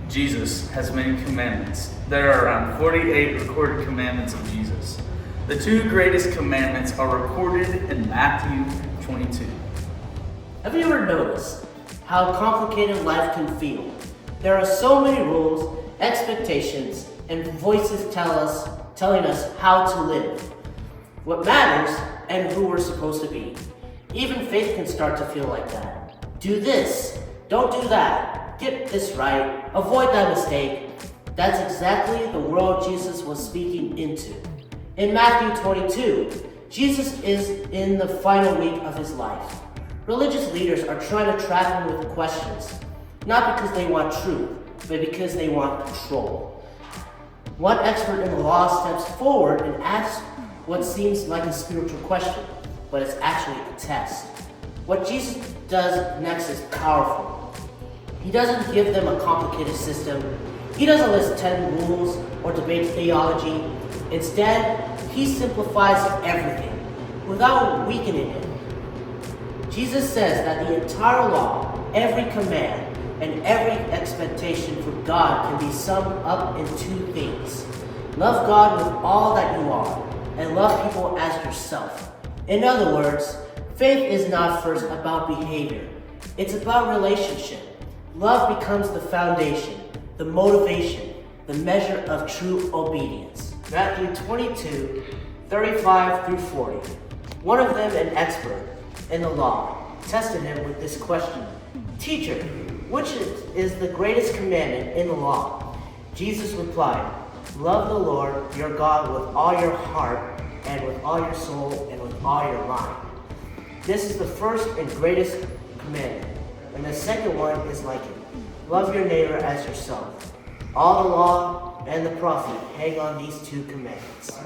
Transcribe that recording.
Jesus has many commandments. There are around 48 recorded commandments of Jesus. The two greatest commandments are recorded in Matthew 22. Have you ever noticed how complicated life can feel? There are so many rules, expectations, and voices telling us how to live, what matters, and who we're supposed to be. Even faith can start to feel like that. Do this, don't do that, get this right, avoid that mistake. That's exactly the world Jesus was speaking into. In Matthew 22, Jesus is in the final week of his life. Religious leaders are trying to trap him with questions, not because they want truth, but because they want control. One expert in the law steps forward and asks what seems like a spiritual question, but it's actually a test. What Jesus does next is powerful. He doesn't give them a complicated system. He doesn't list 10 rules or debate theology. Instead, he simplifies everything without weakening it. Jesus says that the entire law, every command, and every expectation from God can be summed up in two things. Love God with all that you are, and love people as yourself. In other words, faith is not first about behavior. It's about relationship. Love becomes the foundation, the motivation, the measure of true obedience. Matthew 22, 35 through 40. One of them, an expert in the law, tested him with this question. Teacher, which is the greatest commandment in the law? Jesus replied, love the Lord your God with all your heart and with all your soul and with all your mind. This is the first and greatest commandment. And the second one is like it. Love your neighbor as yourself. All the law and the prophet hang on these two commandments.